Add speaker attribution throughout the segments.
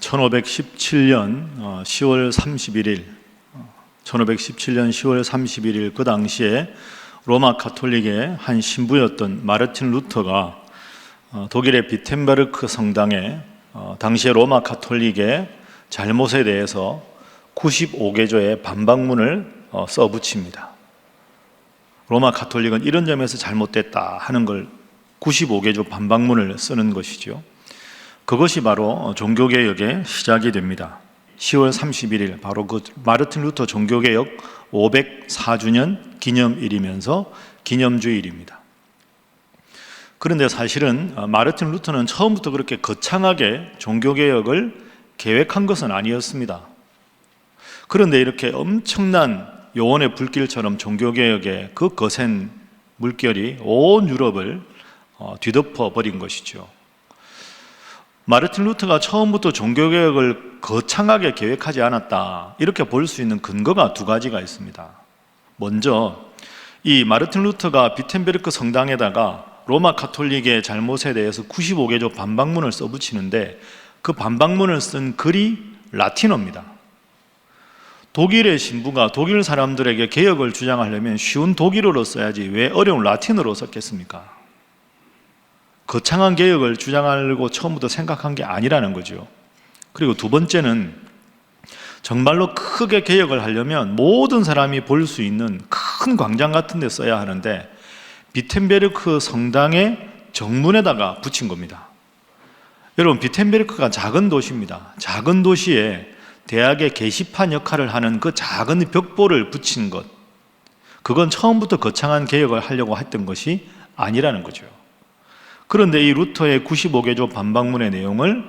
Speaker 1: 1517년 10월 31일 1517년 10월 31일 그 당시에 로마 가톨릭의 한 신부였던 마르틴 루터가 독일의 비텐베르크 성당에 당시의 로마 가톨릭의 잘못에 대해서 95개조의 반박문을 써붙입니다. 로마 가톨릭은 이런 점에서 잘못됐다 하는 걸 95개조 반박문을 쓰는 것이죠. 그것이 바로 종교개혁의 시작이 됩니다. 10월 31일 바로 그 마르틴 루터 종교개혁 504주년 기념일이면서 기념주일입니다. 그런데 사실은 마르틴 루터는 처음부터 그렇게 거창하게 종교개혁을 계획한 것은 아니었습니다. 그런데 이렇게 엄청난 요원의 불길처럼 종교개혁의 그 거센 물결이 온 유럽을 뒤덮어 버린 것이죠. 마르틴 루터가 처음부터 종교개혁을 거창하게 계획하지 않았다, 이렇게 볼 수 있는 근거가 두 가지가 있습니다. 먼저 이 마르틴 루터가 비텐베르크 성당에다가 로마 가톨릭의 잘못에 대해서 95개조 반박문을 써붙이는데 그 반박문을 쓴 글이 라틴어입니다. 독일의 신부가 독일 사람들에게 개혁을 주장하려면 쉬운 독일어로 써야지 왜 어려운 라틴어로 썼겠습니까? 거창한 개혁을 주장하려고 처음부터 생각한 게 아니라는 거죠. 그리고 두 번째는 정말로 크게 개혁을 하려면 모든 사람이 볼 수 있는 큰 광장 같은 데 써야 하는데 비텐베르크 성당의 정문에다가 붙인 겁니다. 여러분, 비텐베르크가 작은 도시입니다. 작은 도시에 대학의 게시판 역할을 하는 그 작은 벽보를 붙인 것, 그건 처음부터 거창한 개혁을 하려고 했던 것이 아니라는 거죠. 그런데 이 루터의 95개조 반박문의 내용을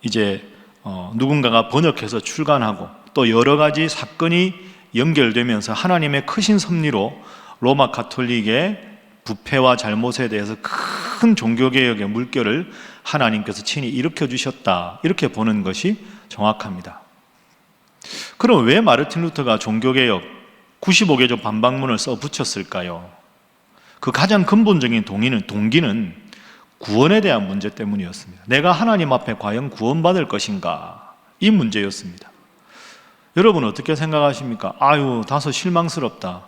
Speaker 1: 이제 누군가가 번역해서 출간하고 또 여러 가지 사건이 연결되면서 하나님의 크신 섭리로 로마 가톨릭의 부패와 잘못에 대해서 큰 종교개혁의 물결을 하나님께서 친히 일으켜 주셨다, 이렇게 보는 것이 정확합니다. 그럼 왜 마르틴 루터가 종교개혁 95개조 반박문을 써 붙였을까요? 그 가장 근본적인 동기는 구원에 대한 문제 때문이었습니다. 내가 하나님 앞에 과연 구원받을 것인가, 이 문제였습니다. 여러분 어떻게 생각하십니까? 아유, 다소 실망스럽다.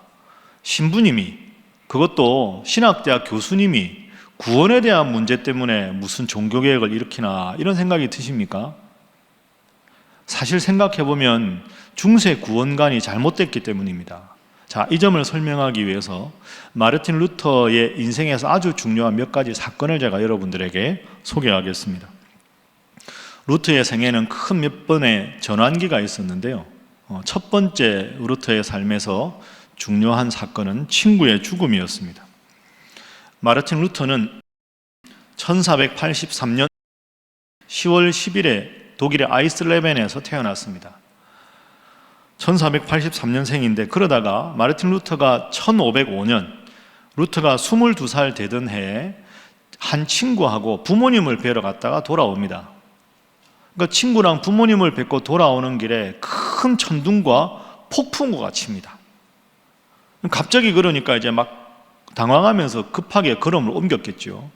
Speaker 1: 신부님이, 그것도 신학대학 교수님이 구원에 대한 문제 때문에 무슨 종교개혁을 일으키나, 이런 생각이 드십니까? 사실 생각해보면 중세 구원관이 잘못됐기 때문입니다. 자, 이 점을 설명하기 위해서 마르틴 루터의 인생에서 아주 중요한 몇 가지 사건을 제가 여러분들에게 소개하겠습니다. 루터의 생애는 큰 몇 번의 전환기가 있었는데요. 첫 번째 루터의 삶에서 중요한 사건은 친구의 죽음이었습니다. 마르틴 루터는 1483년 10월 10일에 독일의 아이슬레벤에서 태어났습니다. 1483년생인데 그러다가 마르틴 루터가 1505년 루터가 22살 되던 해에 한 친구하고 부모님을 뵈러 갔다가 돌아옵니다. 그러니까 친구랑 부모님을 뵙고 돌아오는 길에 큰 천둥과 폭풍우가 칩니다. 갑자기 그러니까 이제 막 당황하면서 급하게 걸음을 옮겼겠죠.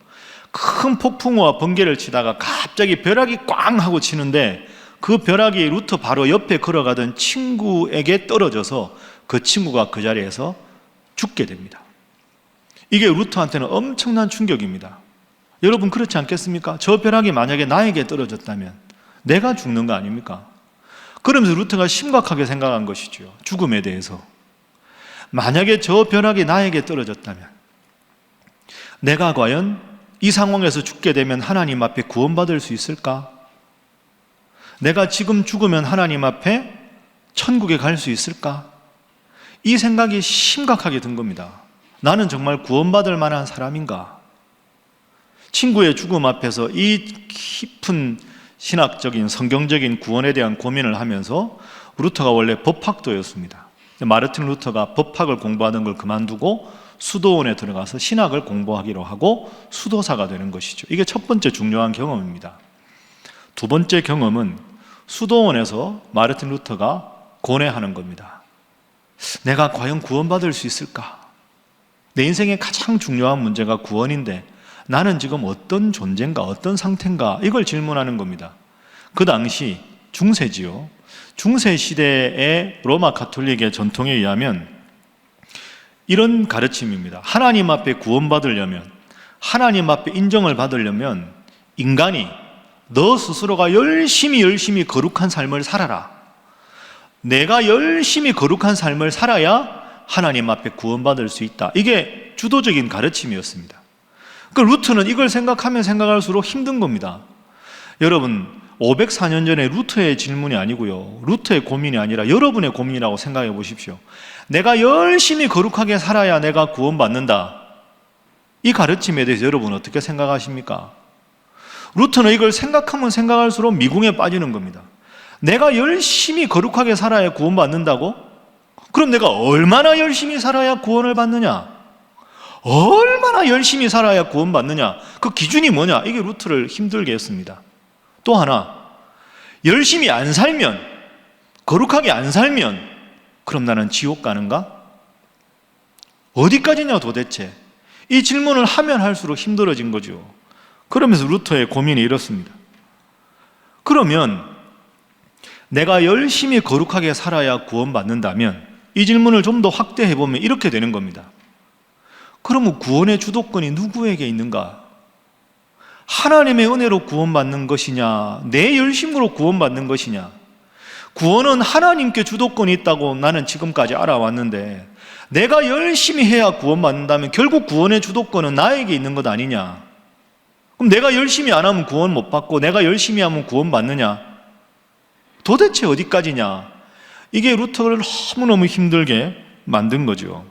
Speaker 1: 큰 폭풍우와 번개를 치다가 갑자기 벼락이 꽝 하고 치는데 그 벼락이 루터 바로 옆에 걸어가던 친구에게 떨어져서 그 친구가 그 자리에서 죽게 됩니다. 이게 루터한테는 엄청난 충격입니다. 여러분 그렇지 않겠습니까? 저 벼락이 만약에 나에게 떨어졌다면 내가 죽는 거 아닙니까? 그러면서 루터가 심각하게 생각한 것이죠. 죽음에 대해서. 만약에 저 벼락이 나에게 떨어졌다면 내가 과연 이 상황에서 죽게 되면 하나님 앞에 구원받을 수 있을까? 내가 지금 죽으면 하나님 앞에 천국에 갈 수 있을까? 이 생각이 심각하게 든 겁니다. 나는 정말 구원받을 만한 사람인가? 친구의 죽음 앞에서 이 깊은 신학적인 성경적인 구원에 대한 고민을 하면서 루터가 원래 법학도였습니다. 마르틴 루터가 법학을 공부하는 걸 그만두고 수도원에 들어가서 신학을 공부하기로 하고 수도사가 되는 것이죠. 이게 첫 번째 중요한 경험입니다. 두 번째 경험은 수도원에서 마르틴 루터가 고뇌하는 겁니다. 내가 과연 구원받을 수 있을까? 내 인생의 가장 중요한 문제가 구원인데 나는 지금 어떤 존재인가, 어떤 상태인가, 이걸 질문하는 겁니다. 그 당시 중세지요. 중세 시대의 로마 가톨릭의 전통에 의하면 이런 가르침입니다. 하나님 앞에 구원받으려면, 하나님 앞에 인정을 받으려면 인간이 너 스스로가 열심히 거룩한 삶을 살아라. 내가 열심히 거룩한 삶을 살아야 하나님 앞에 구원받을 수 있다. 이게 주도적인 가르침이었습니다. 그 루터는 이걸 생각하면 생각할수록 힘든 겁니다. 여러분, 504년 전에 루터의 질문이 아니고요, 루터의 고민이 아니라 여러분의 고민이라고 생각해 보십시오. 내가 열심히 거룩하게 살아야 내가 구원받는다. 이 가르침에 대해서 여러분 어떻게 생각하십니까? 루터는 이걸 생각하면 생각할수록 미궁에 빠지는 겁니다. 내가 열심히 거룩하게 살아야 구원받는다고? 그럼 내가 얼마나 열심히 살아야 구원을 받느냐? 얼마나 열심히 살아야 구원받느냐? 그 기준이 뭐냐? 이게 루터를 힘들게 했습니다. 또 하나, 열심히 안 살면, 거룩하게 안 살면 그럼 나는 지옥 가는가? 어디까지냐 도대체? 이 질문을 하면 할수록 힘들어진 거죠. 그러면서 루터의 고민이 이렇습니다. 그러면 내가 열심히 거룩하게 살아야 구원받는다면, 이 질문을 좀 더 확대해 보면 이렇게 되는 겁니다. 그러면 구원의 주도권이 누구에게 있는가? 하나님의 은혜로 구원받는 것이냐, 내 열심으로 구원받는 것이냐? 구원은 하나님께 주도권이 있다고 나는 지금까지 알아왔는데, 내가 열심히 해야 구원받는다면 결국 구원의 주도권은 나에게 있는 것 아니냐? 그럼 내가 열심히 안 하면 구원 못 받고 내가 열심히 하면 구원받느냐? 도대체 어디까지냐? 이게 루터를 너무너무 힘들게 만든 거죠.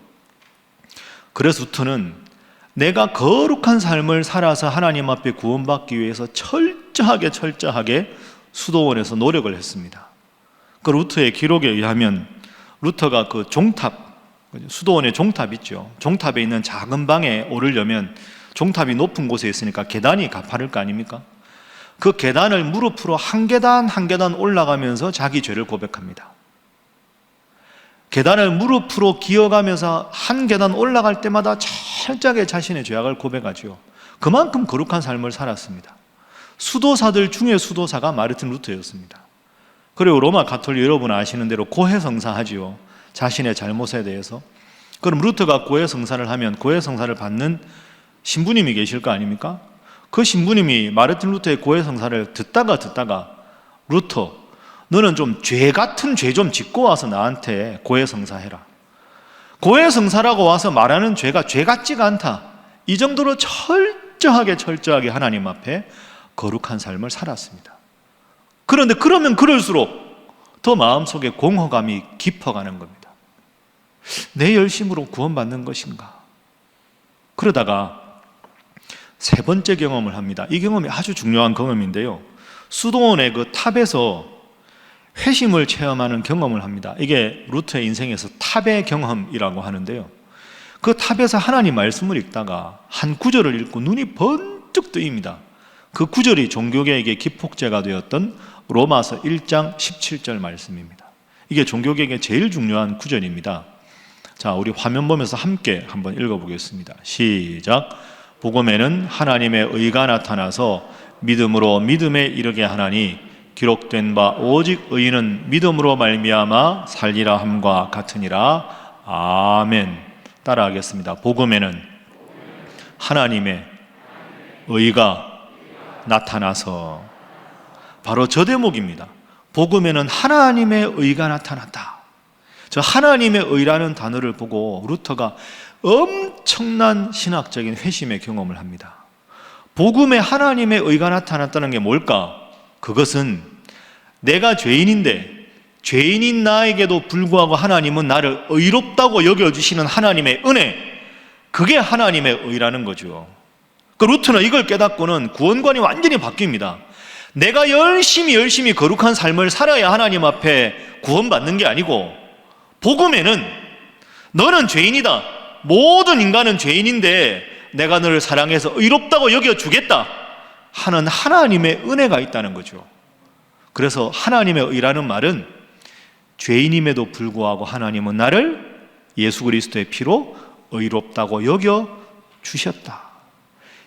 Speaker 1: 그래서 루터는 내가 거룩한 삶을 살아서 하나님 앞에 구원받기 위해서 철저하게 수도원에서 노력을 했습니다. 그 루터의 기록에 의하면 루터가 그 종탑, 수도원의 종탑 있죠. 종탑에 있는 작은 방에 오르려면 종탑이 높은 곳에 있으니까 계단이 가파를 거 아닙니까? 그 계단을 무릎으로 한 계단 한 계단 올라가면서 자기 죄를 고백합니다. 계단을 무릎으로 기어가면서 한 계단 올라갈 때마다 철저하게 자신의 죄악을 고백하죠. 그만큼 거룩한 삶을 살았습니다. 수도사들 중에 수도사가 마르틴 루터였습니다. 그리고 로마 가톨릭 여러분 아시는 대로 고해성사하지요. 자신의 잘못에 대해서. 그럼 루터가 고해성사를 하면 고해성사를 받는 신부님이 계실 거 아닙니까? 그 신부님이 마르틴 루터의 고해성사를 듣다가 루터, 너는 좀 죄 같은 죄 좀 짓고 와서 나한테 고해성사해라. 고해성사라고 와서 말하는 죄가 죄 같지가 않다. 이 정도로 철저하게 하나님 앞에 거룩한 삶을 살았습니다. 그런데 그러면 그럴수록 더 마음속에 공허감이 깊어가는 겁니다. 내 열심으로 구원받는 것인가? 그러다가 세 번째 경험을 합니다. 이 경험이 아주 중요한 경험인데요, 수도원의 그 탑에서 회심을 체험하는 경험을 합니다. 이게 루터의 인생에서 탑의 경험이라고 하는데요, 그 탑에서 하나님 말씀을 읽다가 한 구절을 읽고 눈이 번쩍 뜨입니다. 그 구절이 종교개혁의 기폭제가 되었던 로마서 1장 17절 말씀입니다. 이게 종교개혁의 제일 중요한 구절입니다. 자, 우리 화면 보면서 함께 한번 읽어보겠습니다. 시작. 복음에는 하나님의 의가 나타나서 믿음으로 믿음에 이르게 하나니 기록된 바 오직 의인은 믿음으로 말미암아 살리라 함과 같으니라. 아멘. 따라하겠습니다. 복음에는 하나님의 의가 나타나서, 바로 저 대목입니다. 복음에는 하나님의 의가 나타났다. 저 하나님의 의라는 단어를 보고 루터가 엄청난 신학적인 회심의 경험을 합니다. 복음에 하나님의 의가 나타났다는 게 뭘까? 그것은 내가 죄인인데 죄인인 나에게도 불구하고 하나님은 나를 의롭다고 여겨주시는 하나님의 은혜, 그게 하나님의 의라는 거죠. 그 루터는 이걸 깨닫고는 구원관이 완전히 바뀝니다. 내가 열심히 거룩한 삶을 살아야 하나님 앞에 구원받는 게 아니고, 복음에는 너는 죄인이다, 모든 인간은 죄인인데 내가 너를 사랑해서 의롭다고 여겨주겠다 하는 하나님의 은혜가 있다는 거죠. 그래서 하나님의 의라는 말은 죄인임에도 불구하고 하나님은 나를 예수 그리스도의 피로 의롭다고 여겨주셨다.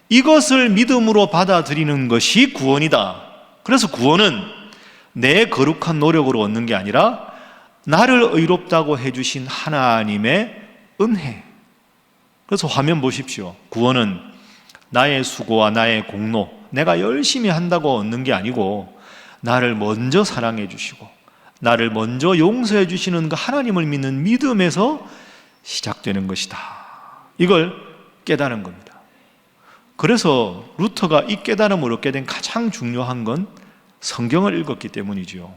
Speaker 1: 이것을 믿음으로 받아들이는 것이 구원이다. 그래서 구원은 내 거룩한 노력으로 얻는 게 아니라 나를 의롭다고 해주신 하나님의 은혜. 그래서 화면 보십시오. 구원은 나의 수고와 나의 공로, 내가 열심히 한다고 얻는 게 아니고 나를 먼저 사랑해 주시고 나를 먼저 용서해 주시는 그 하나님을 믿는 믿음에서 시작되는 것이다. 이걸 깨달은 겁니다. 그래서 루터가 이 깨달음을 얻게 된 가장 중요한 건 성경을 읽었기 때문이죠.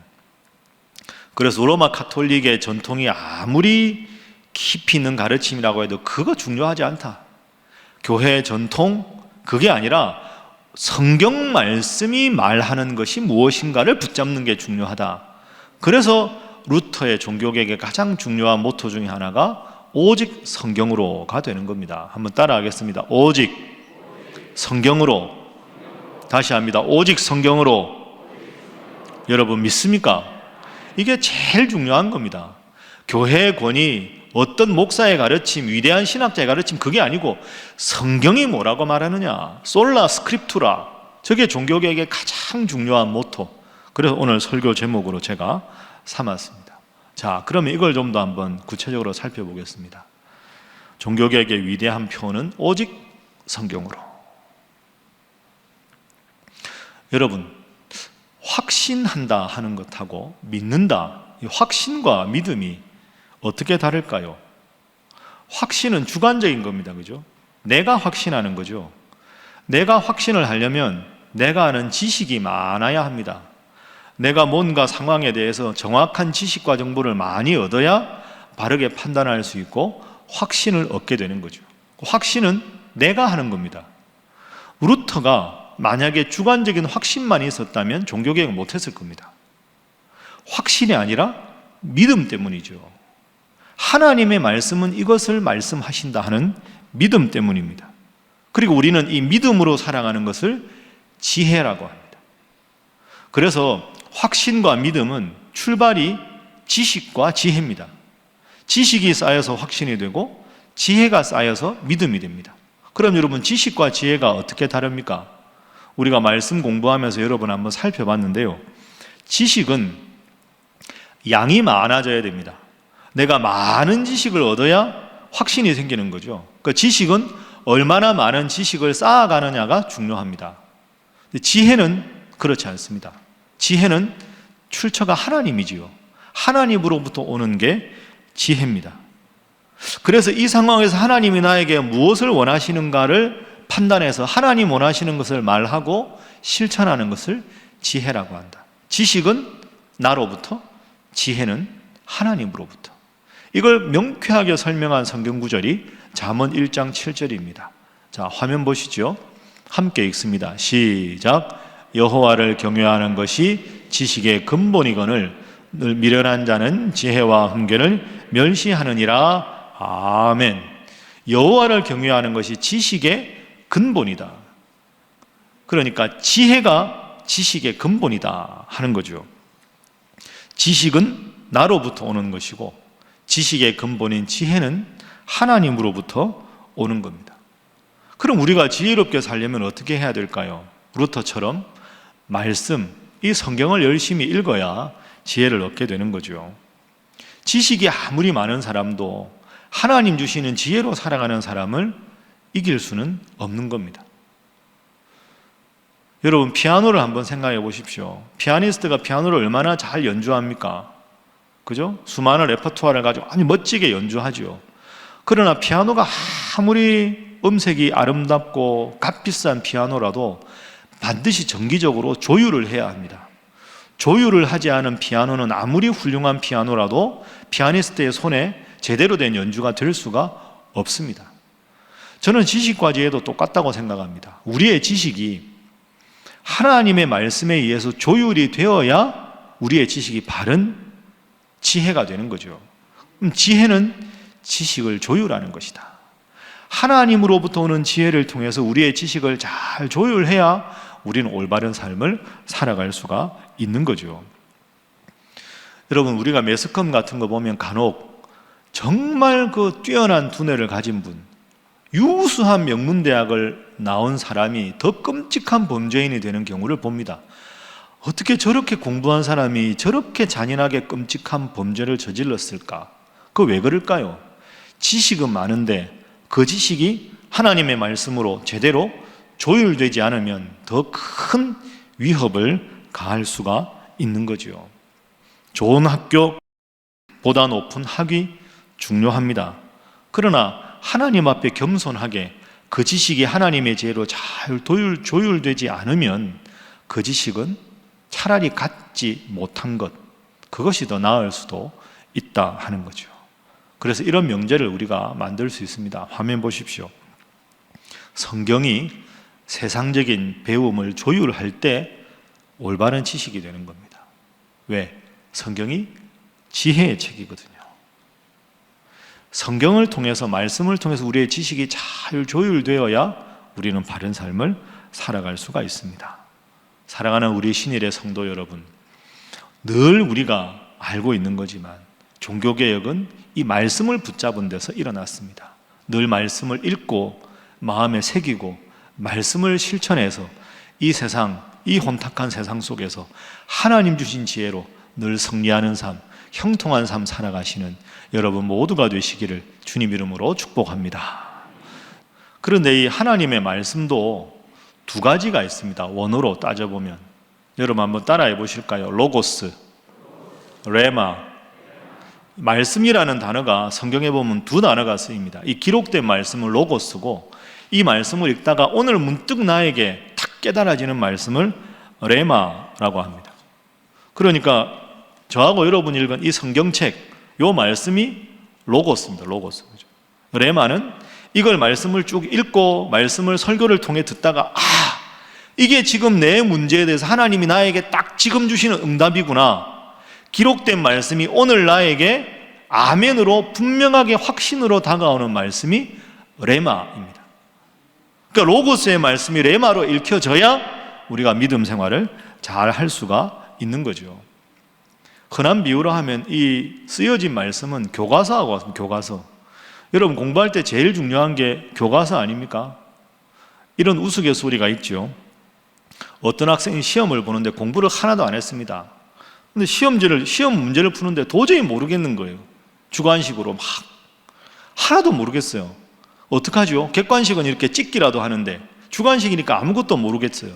Speaker 1: 그래서 로마 가톨릭의 전통이 아무리 깊이 있는 가르침이라고 해도 그거 중요하지 않다. 교회 전통, 그게 아니라 성경 말씀이 말하는 것이 무엇인가를 붙잡는 게 중요하다. 그래서 루터의 종교개혁의 가장 중요한 모토 중에 하나가 오직 성경으로가 되는 겁니다. 한번 따라하겠습니다. 오직 성경으로. 다시 합니다. 오직 성경으로. 여러분 믿습니까? 이게 제일 중요한 겁니다. 교회의 권위, 어떤 목사의 가르침, 위대한 신학자의 가르침, 그게 아니고 성경이 뭐라고 말하느냐, 솔라 스크립투라, 저게 종교개혁의 가장 중요한 모토. 그래서 오늘 설교 제목으로 제가 삼았습니다. 자, 그러면 이걸 좀 더 한번 구체적으로 살펴보겠습니다. 종교개혁의 위대한 표는 오직 성경으로. 여러분, 확신한다 하는 것하고 믿는다, 이 확신과 믿음이 어떻게 다를까요? 확신은 주관적인 겁니다. 그죠? 내가 확신하는 거죠. 내가 확신을 하려면 내가 아는 지식이 많아야 합니다. 내가 뭔가 상황에 대해서 정확한 지식과 정보를 많이 얻어야 바르게 판단할 수 있고 확신을 얻게 되는 거죠. 확신은 내가 하는 겁니다. 루터가 만약에 주관적인 확신만 있었다면 종교개혁을 못했을 겁니다. 확신이 아니라 믿음 때문이죠. 하나님의 말씀은 이것을 말씀하신다 하는 믿음 때문입니다. 그리고 우리는 이 믿음으로 살아가는 것을 지혜라고 합니다. 그래서 확신과 믿음은 출발이 지식과 지혜입니다. 지식이 쌓여서 확신이 되고 지혜가 쌓여서 믿음이 됩니다. 그럼 여러분, 지식과 지혜가 어떻게 다릅니까? 우리가 말씀 공부하면서 여러분 한번 살펴봤는데요. 지식은 양이 많아져야 됩니다. 내가 많은 지식을 얻어야 확신이 생기는 거죠. 그 지식은 얼마나 많은 지식을 쌓아가느냐가 중요합니다. 지혜는 그렇지 않습니다. 지혜는 출처가 하나님이지요. 하나님으로부터 오는 게 지혜입니다. 그래서 이 상황에서 하나님이 나에게 무엇을 원하시는가를 판단해서 하나님 원하시는 것을 말하고 실천하는 것을 지혜라고 한다. 지식은 나로부터, 지혜는 하나님으로부터. 이걸 명쾌하게 설명한 성경 구절이 잠언 1장 7절입니다. 자, 화면 보시죠. 함께 읽습니다. 시작. 여호와를 경외하는 것이 지식의 근본이거늘 늘 미련한 자는 지혜와 훈계를 멸시하느니라. 아멘. 여호와를 경외하는 것이 지식의 근본이다. 그러니까 지혜가 지식의 근본이다 하는 거죠. 지식은 나로부터 오는 것이고 지식의 근본인 지혜는 하나님으로부터 오는 겁니다. 그럼 우리가 지혜롭게 살려면 어떻게 해야 될까요? 루터처럼 말씀, 이 성경을 열심히 읽어야 지혜를 얻게 되는 거죠. 지식이 아무리 많은 사람도 하나님 주시는 지혜로 살아가는 사람을 이길 수는 없는 겁니다. 여러분, 피아노를 한번 생각해 보십시오. 피아니스트가 피아노를 얼마나 잘 연주합니까? 그죠? 수많은 레퍼토아를 가지고 아주 멋지게 연주하죠. 그러나 피아노가 아무리 음색이 아름답고 값비싼 피아노라도 반드시 정기적으로 조율을 해야 합니다. 조율을 하지 않은 피아노는 아무리 훌륭한 피아노라도 피아니스트의 손에 제대로 된 연주가 될 수가 없습니다. 저는 지식과 지혜도 똑같다고 생각합니다. 우리의 지식이 하나님의 말씀에 의해서 조율이 되어야 우리의 지식이 바른 지혜가 되는 거죠. 지혜는 지식을 조율하는 것이다. 하나님으로부터 오는 지혜를 통해서 우리의 지식을 잘 조율해야 우리는 올바른 삶을 살아갈 수가 있는 거죠. 여러분, 우리가 매스컴 같은 거 보면 간혹 정말 그 뛰어난 두뇌를 가진 분, 유수한 명문대학을 나온 사람이 더 끔찍한 범죄인이 되는 경우를 봅니다. 어떻게 저렇게 공부한 사람이 저렇게 잔인하게 끔찍한 범죄를 저질렀을까? 그거 왜 그럴까요? 지식은 많은데 그 지식이 하나님의 말씀으로 제대로 조율되지 않으면 더 큰 위협을 가할 수가 있는 거죠. 좋은 학교, 보다 높은 학위 중요합니다. 그러나 하나님 앞에 겸손하게 그 지식이 하나님의 지혜로 잘 조율되지 않으면 그 지식은 차라리 갖지 못한 것, 그것이 더 나을 수도 있다 하는 거죠. 그래서 이런 명제를 우리가 만들 수 있습니다. 화면 보십시오. 성경이 세상적인 배움을 조율할 때 올바른 지식이 되는 겁니다. 왜? 성경이 지혜의 책이거든요. 성경을 통해서, 말씀을 통해서 우리의 지식이 잘 조율되어야 우리는 바른 삶을 살아갈 수가 있습니다. 사랑하는 우리 신일의 성도 여러분, 늘 우리가 알고 있는 거지만 종교개혁은 이 말씀을 붙잡은 데서 일어났습니다. 늘 말씀을 읽고 마음에 새기고 말씀을 실천해서 이 세상, 이 혼탁한 세상 속에서 하나님 주신 지혜로 늘 승리하는 삶, 형통한 삶 살아가시는 여러분 모두가 되시기를 주님 이름으로 축복합니다. 그런데 이 하나님의 말씀도 두 가지가 있습니다. 원어로 따져보면 여러분 한번 따라해 보실까요? 로고스, 레마. 말씀이라는 단어가 성경에 보면 두 단어가 쓰입니다. 이 기록된 말씀은 로고스고, 이 말씀을 읽다가 오늘 문득 나에게 탁 깨달아지는 말씀을 레마라고 합니다. 그러니까 저하고 여러분이 읽은 이 성경책, 이 말씀이 로고스입니다. 로고스. 레마는 이걸 말씀을 쭉 읽고 말씀을 설교를 통해 듣다가 이게 지금 내 문제에 대해서 하나님이 나에게 딱 지금 주시는 응답이구나. 기록된 말씀이 오늘 나에게 아멘으로 분명하게 확신으로 다가오는 말씀이 레마입니다. 그러니까 로고스의 말씀이 레마로 읽혀져야 우리가 믿음 생활을 잘 할 수가 있는 거죠. 흔한 비유로 하면 이 쓰여진 말씀은 교과서하고 같습니다. 교과서. 여러분 공부할 때 제일 중요한 게 교과서 아닙니까? 이런 우스갯소리가 있죠. 어떤 학생이 시험을 보는데 공부를 하나도 안 했습니다. 근데 시험 문제를 푸는데 도저히 모르겠는 거예요. 주관식으로 막 하나도 모르겠어요. 어떡하죠? 객관식은 이렇게 찍기라도 하는데 주관식이니까 아무것도 모르겠어요.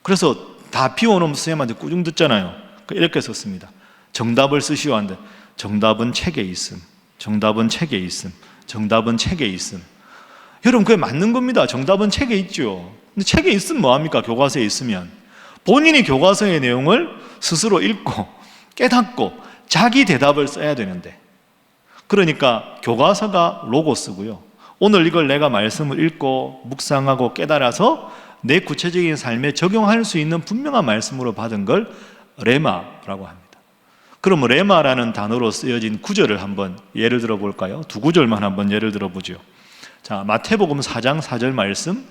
Speaker 1: 그래서 다 비워놓으면 선생님한테 꾸중 듣잖아요. 이렇게 썼습니다. 정답을 쓰시오 하는데 정답은 책에 있음. 정답은 책에 있음. 정답은 책에 있음. 여러분 그게 맞는 겁니다. 정답은 책에 있죠. 근데 책에 있으면 뭐합니까? 교과서에 있으면 본인이 교과서의 내용을 스스로 읽고 깨닫고 자기 대답을 써야 되는데, 그러니까 교과서가 로고스고요, 오늘 이걸 내가 말씀을 읽고 묵상하고 깨달아서 내 구체적인 삶에 적용할 수 있는 분명한 말씀으로 받은 걸 레마라고 합니다. 그럼 레마라는 단어로 쓰여진 구절을 한번 예를 들어 볼까요? 두 구절만 한번 예를 들어 보죠. 자, 마태복음 4장 4절 말씀,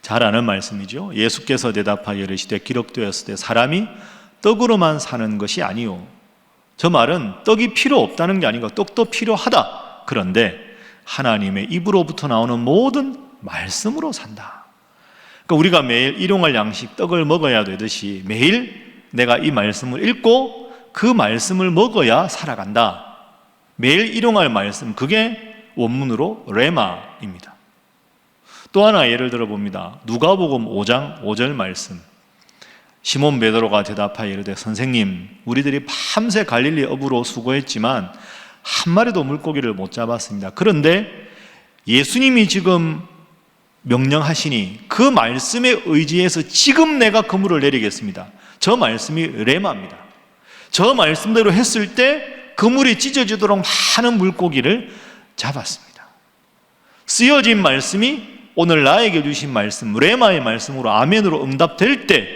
Speaker 1: 잘 아는 말씀이죠. 예수께서 대답하여 이르시되 기록되었을 때 사람이 떡으로만 사는 것이 아니요. 저 말은 떡이 필요 없다는 게 아니고 떡도 필요하다. 그런데 하나님의 입으로부터 나오는 모든 말씀으로 산다. 그러니까 우리가 매일 일용할 양식 떡을 먹어야 되듯이 매일 내가 이 말씀을 읽고 그 말씀을 먹어야 살아간다. 매일 일용할 말씀, 그게 원문으로 레마입니다. 또 하나 예를 들어 봅니다. 누가복음 5장 5절 말씀. 시몬 베드로가 대답하여 이르되 선생님, 우리들이 밤새 갈릴리 어부로 수고했지만 한 마리도 물고기를 못 잡았습니다. 그런데 예수님이 지금 명령하시니 그 말씀에 의지해서 지금 내가 그물을 내리겠습니다. 저 말씀이 레마입니다. 저 말씀대로 했을 때 그물이 찢어지도록 많은 물고기를 잡았습니다. 쓰여진 말씀이 오늘 나에게 주신 말씀, 레마의 말씀으로 아멘으로 응답될 때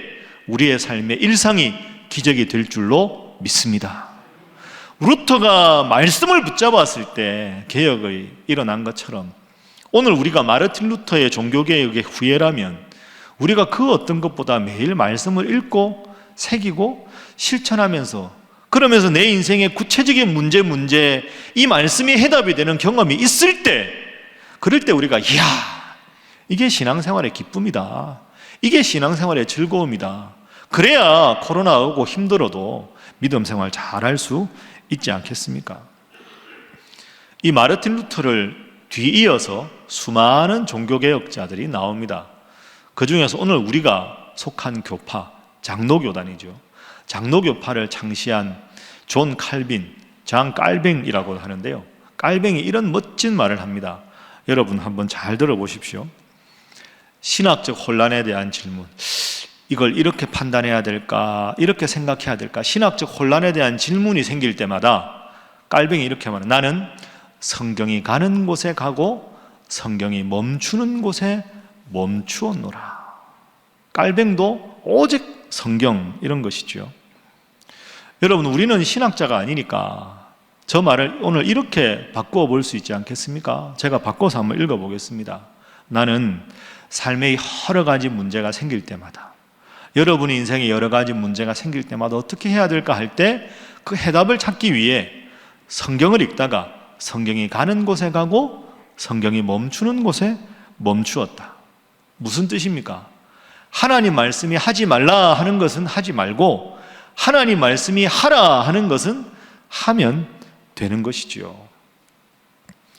Speaker 1: 우리의 삶의 일상이 기적이 될 줄로 믿습니다. 루터가 말씀을 붙잡았을 때 개혁이 일어난 것처럼 오늘 우리가 마르틴 루터의 종교개혁의 후예라면 우리가 그 어떤 것보다 매일 말씀을 읽고 새기고 실천하면서, 그러면서 내 인생의 구체적인 문제 이 말씀이 해답이 되는 경험이 있을 때, 그럴 때 우리가 이야, 이게 신앙생활의 기쁨이다. 이게 신앙생활의 즐거움이다. 그래야 코로나 오고 힘들어도 믿음 생활 잘할 수 있지 않겠습니까? 이 마르틴 루터를 뒤이어서 수많은 종교개혁자들이 나옵니다. 그 중에서 오늘 우리가 속한 교파, 장로교단이죠. 장로교파를 창시한 존 칼빈, 장 깔뱅이라고 하는데요. 깔뱅이 이런 멋진 말을 합니다. 여러분 한번 잘 들어보십시오. 신학적 혼란에 대한 질문, 이걸 이렇게 판단해야 될까, 이렇게 생각해야 될까, 신학적 혼란에 대한 질문이 생길 때마다 깔뱅이 이렇게 말해요. 나는 성경이 가는 곳에 가고 성경이 멈추는 곳에 멈추었노라. 깔뱅도 오직 성경, 이런 것이죠. 여러분, 우리는 신학자가 아니니까 저 말을 오늘 이렇게 바꾸어 볼 수 있지 않겠습니까? 제가 바꿔서 한번 읽어보겠습니다. 나는 삶의 여러 가지 문제가 생길 때마다, 여러분의 인생에 여러 가지 문제가 생길 때마다 어떻게 해야 될까 할 때 그 해답을 찾기 위해 성경을 읽다가 성경이 가는 곳에 가고 성경이 멈추는 곳에 멈추었다. 무슨 뜻입니까? 하나님 말씀이 하지 말라 하는 것은 하지 말고 하나님 말씀이 하라 하는 것은 하면 되는 것이지요.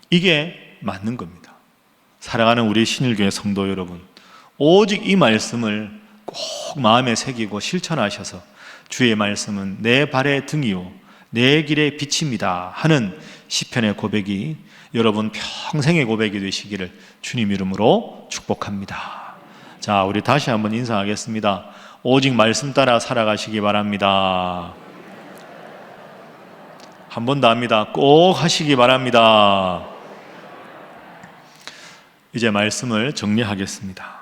Speaker 1: 이게 맞는 겁니다. 사랑하는 우리 신일교회 성도 여러분, 오직 이 말씀을 꼭 마음에 새기고 실천하셔서 주의 말씀은 내 발의 등이요 내 길의 빛입니다 하는 시편의 고백이 여러분 평생의 고백이 되시기를 주님 이름으로 축복합니다. 자, 우리 다시 한번 인사하겠습니다. 오직 말씀 따라 살아가시기 바랍니다. 한 번 더 합니다. 꼭 하시기 바랍니다. 이제 말씀을 정리하겠습니다.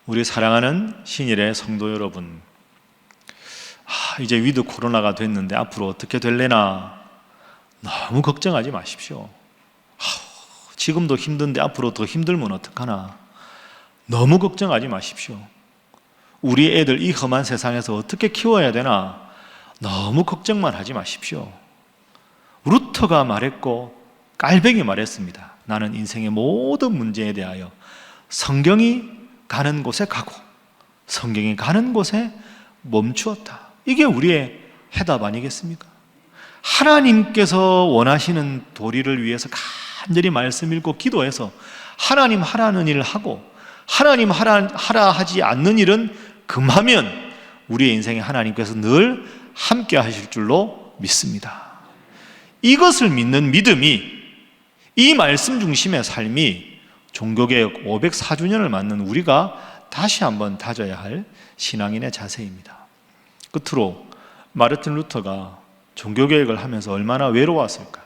Speaker 1: 우리 사랑하는 신일의 성도 여러분, 이제 위드 코로나가 됐는데 앞으로 어떻게 될래나 너무 걱정하지 마십시오. 지금도 힘든데 앞으로 더 힘들면 어떡하나, 너무 걱정하지 마십시오. 우리 애들 이 험한 세상에서 어떻게 키워야 되나 너무 걱정만 하지 마십시오. 루터가 말했고 깔뱅이 말했습니다. 나는 인생의 모든 문제에 대하여 성경이 가는 곳에 가고 성경이 가는 곳에 멈추었다. 이게 우리의 해답 아니겠습니까? 하나님께서 원하시는 도리를 위해서 간절히 말씀 읽고 기도해서 하나님 하라는 일을 하고 하나님 하라 하지 않는 일은 금하면 우리의 인생에 하나님께서 늘 함께 하실 줄로 믿습니다. 이것을 믿는 믿음이, 이 말씀 중심의 삶이 종교개혁 504주년을 맞는 우리가 다시 한번 다져야 할 신앙인의 자세입니다. 끝으로 마르틴 루터가 종교개혁을 하면서 얼마나 외로웠을까요?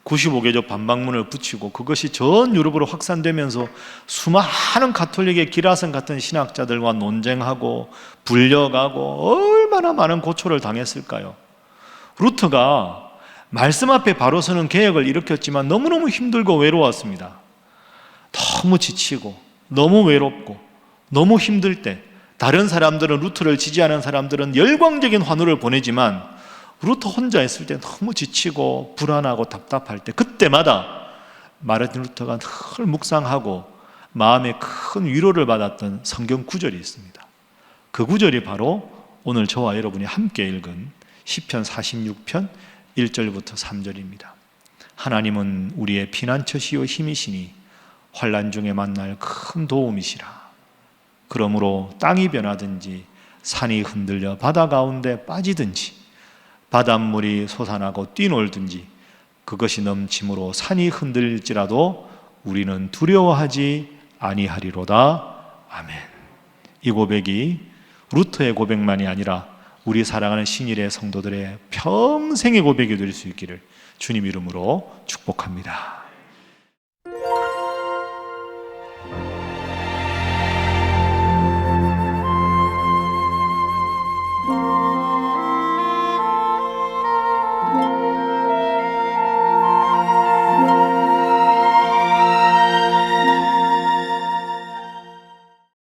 Speaker 1: 95개조 반박문을 붙이고 그것이 전 유럽으로 확산되면서 수많은 가톨릭의 기라성 같은 신학자들과 논쟁하고 불려가고 얼마나 많은 고초를 당했을까요? 루터가 말씀 앞에 바로 서는 개혁을 일으켰지만 너무너무 힘들고 외로웠습니다. 너무 지치고 너무 외롭고 너무 힘들 때 다른 사람들은, 루터를 지지하는 사람들은 열광적인 환호를 보내지만 루터 혼자 있을 때 너무 지치고 불안하고 답답할 때, 그때마다 마르틴 루터가 늘 묵상하고 마음에 큰 위로를 받았던 성경 구절이 있습니다. 그 구절이 바로 오늘 저와 여러분이 함께 읽은 시편 46편 1절부터 3절입니다. 하나님은 우리의 피난처시요 힘이시니 환난 중에 만날 큰 도움이시라. 그러므로 땅이 변하든지 산이 흔들려 바다 가운데 빠지든지 바닷물이 솟아나고 뛰놀든지 그것이 넘침으로 산이 흔들릴지라도 우리는 두려워하지 아니하리로다. 아멘. 이 고백이 루터의 고백만이 아니라 우리 사랑하는 신일의 성도들의 평생의 고백이 될 수 있기를 주님 이름으로 축복합니다.